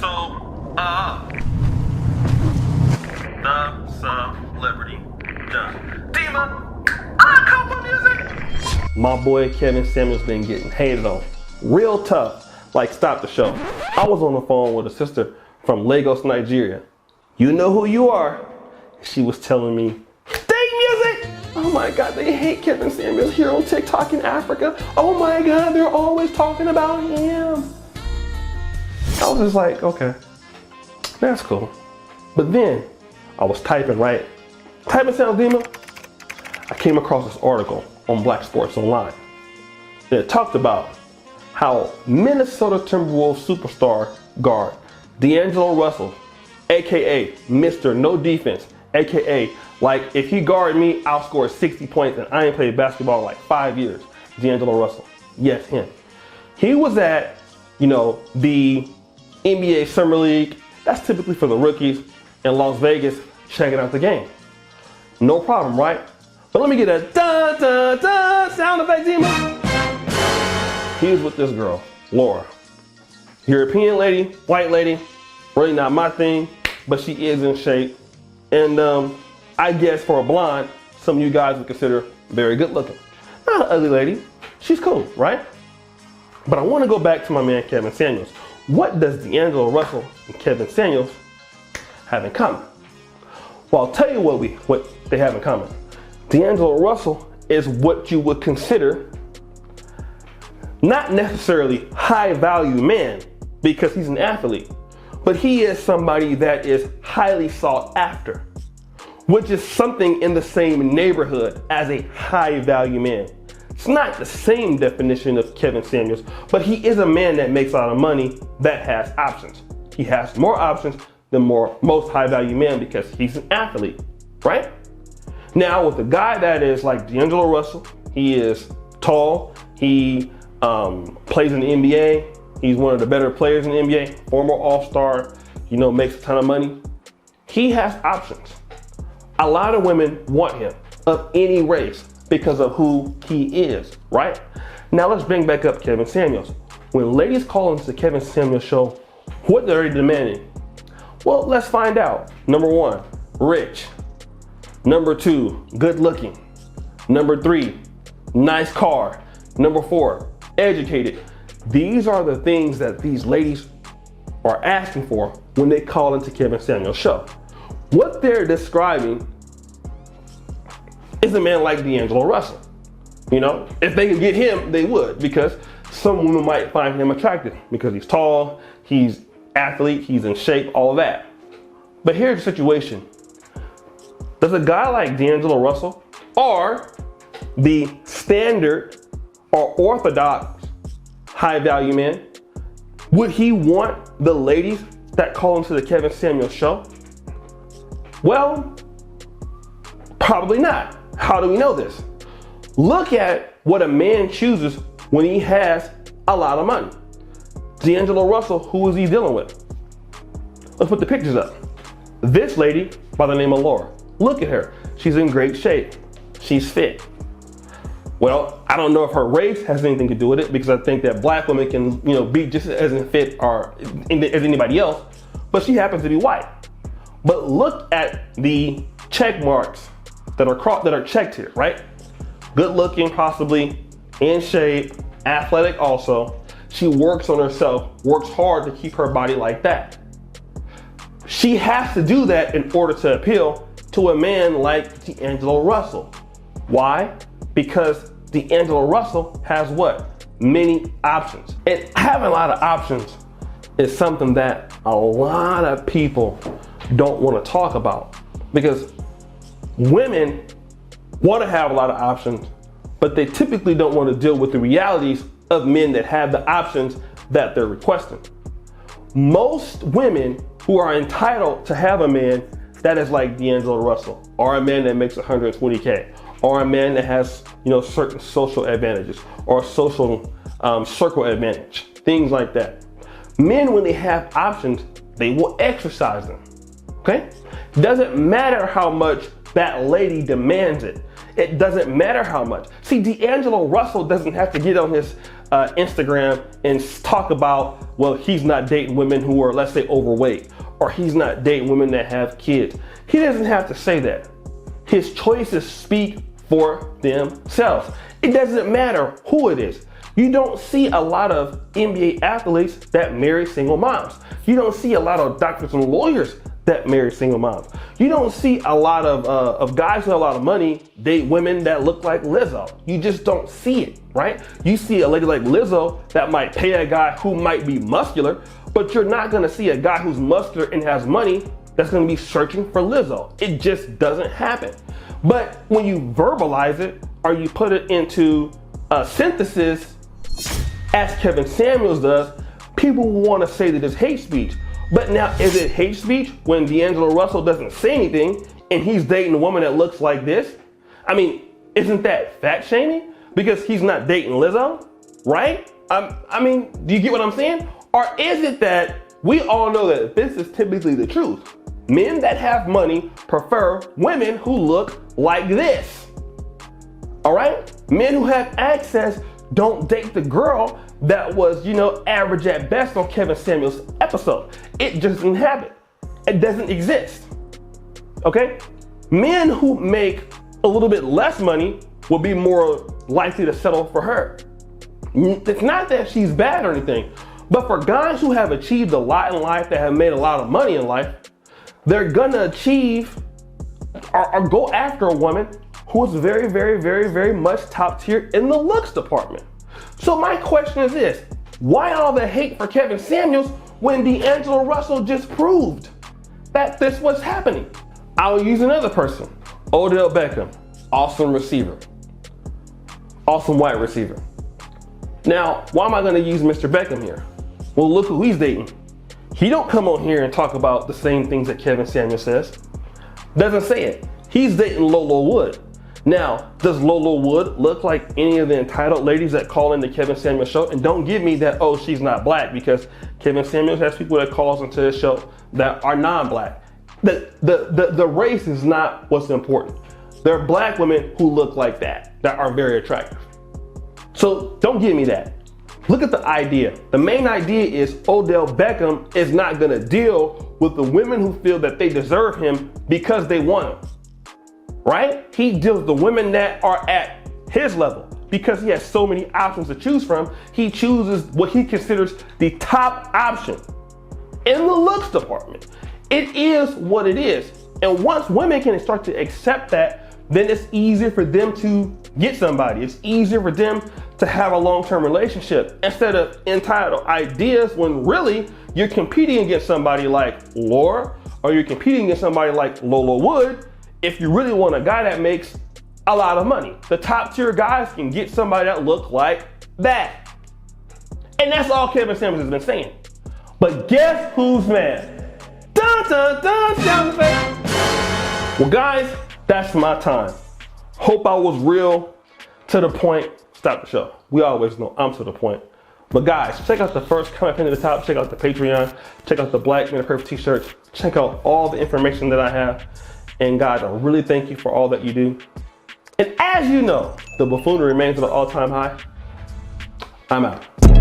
So, the celebrity done. Demon, couple music. My boy Kevin Samuels been getting hated on real tough, like stop the show. I was on the phone with a sister from Lagos, Nigeria. You know who you are. She was telling me, stay music! Oh my God, they hate Kevin Samuels here on TikTok in Africa. Oh my God, they're always talking about him. I was just like, okay, that's cool. But then I was typing sounds demon. I came across this article on Black Sports Online. And it talked about how Minnesota Timberwolves superstar guard D'Angelo Russell, AKA Mr. No Defense, AKA like if he guard me, I'll score 60 points and I ain't played basketball in like 5 years. D'Angelo Russell, yes, him. He was at, the NBA Summer League. That's typically for the rookies in Las Vegas checking out the game. No problem, right? But let me get a da da da sound effect, demon. He was with this girl, Laura. European lady, white lady, really not my thing, but she is in shape. And I guess for a blonde, some of you guys would consider very good looking. Not an ugly lady, she's cool, right? But I want to go back to my man Kevin Samuels. What does D'Angelo Russell and Kevin Samuels have in common? Well, I'll tell you what they have in common. D'Angelo Russell is what you would consider not necessarily high value man because he's an athlete, but he is somebody that is highly sought after, which is something in the same neighborhood as a high value man. It's not the same definition of Kevin Samuels, but he is a man that makes a lot of money that has options. He has more options than most high value men because he's an athlete, right? Now with a guy that is like D'Angelo Russell, he is tall, he plays in the NBA, he's one of the better players in the NBA, former All-Star, makes a ton of money. He has options. A lot of women want him of any race because of who he is, right? Now let's bring back up Kevin Samuels. When ladies call into the Kevin Samuels show, what they're demanding? Well, let's find out. Number 1, rich. Number 2, good looking. Number 3, nice car. Number 4, educated. These are the things that these ladies are asking for when they call into Kevin Samuels' show. What they're describing is a man like D'Angelo Russell. If they could get him, they would, because some women might find him attractive because he's tall, he's athlete, he's in shape, all of that. But here's the situation. Does a guy like D'Angelo Russell or the standard or orthodox high value man, would he want the ladies that call into the Kevin Samuels show? Well, probably not. How do we know this? Look at what a man chooses when he has a lot of money. D'Angelo Russell, who is he dealing with? Let's put the pictures up. This lady by the name of Laura. Look at her. She's in great shape. She's fit. Well, I don't know if her race has anything to do with it because I think that black women can, be just as fit or as anybody else, but she happens to be white. But look at the check marks that are checked here, right? Good looking, possibly, in shape, athletic also. She works on herself, works hard to keep her body like that. She has to do that in order to appeal to a man like D'Angelo Russell. Why? Because D'Angelo Russell has what? Many options. And having a lot of options is something that a lot of people don't want to talk about because women want to have a lot of options, but they typically don't want to deal with the realities of men that have the options that they're requesting. Most women who are entitled to have a man that is like D'Angelo Russell, or a man that makes 120K, or a man that has, certain social advantages, or social circle advantage, things like that. Men, when they have options, they will exercise them, okay? Doesn't matter how much that lady demands it. It doesn't matter how much. See, D'Angelo Russell doesn't have to get on his Instagram and talk about, well, he's not dating women who are, let's say, overweight, or he's not dating women that have kids. He doesn't have to say that. His choices speak for themselves. It doesn't matter who it is. You don't see a lot of NBA athletes that marry single moms. You don't see a lot of doctors and lawyers that marry single moms. You don't see a lot of guys with a lot of money date women that look like Lizzo. You just don't see it, right? You see a lady like Lizzo that might pay a guy who might be muscular, but you're not gonna see a guy who's muscular and has money that's gonna be searching for Lizzo. It just doesn't happen. But when you verbalize it, or you put it into a synthesis, as Kevin Samuels does, people want to say that it's hate speech. But now, is it hate speech when D'Angelo Russell doesn't say anything and he's dating a woman that looks like this? I mean, isn't that fat shaming? Because he's not dating Lizzo, right? I mean, do you get what I'm saying? Or is it that we all know that this is typically the truth? Men that have money prefer women who look like this. All right? Men who have access don't date the girl that was, average at best on Kevin Samuels' episode. It just doesn't happen. It doesn't exist. Okay? Men who make a little bit less money will be more likely to settle for her. It's not that she's bad or anything, but for guys who have achieved a lot in life, that have made a lot of money in life, they're gonna achieve or go after a woman who is very, very, very, very much top tier in the looks department. So my question is this: why all the hate for Kevin Samuels when D'Angelo Russell just proved that this was happening? I'll use another person, Odell Beckham, awesome receiver, awesome wide receiver. Now, why am I gonna use Mr. Beckham here? Well, look who he's dating. He don't come on here and talk about the same things that Kevin Samuels says. Doesn't say it. He's dating Lolo Wood. Now, does Lolo Wood look like any of the entitled ladies that call in the Kevin Samuels show? And don't give me that, oh, she's not black, because Kevin Samuels has people that calls into his show that are non-black. The race is not what's important. There are black women who look like that are very attractive. So don't give me that. Look at the idea. The main idea is Odell Beckham is not gonna deal with the women who feel that they deserve him because they want him. Right? He deals with the women that are at his level because he has so many options to choose from. He chooses what he considers the top option in the looks department. It is what it is. And once women can start to accept that, then it's easier for them to get somebody. It's easier for them to have a long-term relationship instead of entitled ideas when really you're competing against somebody like Laura, or you're competing against somebody like Lolo Wood. If you really want a guy that makes a lot of money, the top tier guys can get somebody that look like that. And that's all Kevin Samuels has been saying. But guess who's mad? Dun dun dun, sound effect. Well guys, that's my time. Hope I was real, to the point. Stop the show. We always know I'm to the point. But guys, check out the first comment pinned at the top. Check out the Patreon. Check out the Black Men Perfect t-shirts. Check out all the information that I have. And guys, I really thank you for all that you do. And as you know, the buffoonery remains at an all-time high. I'm out.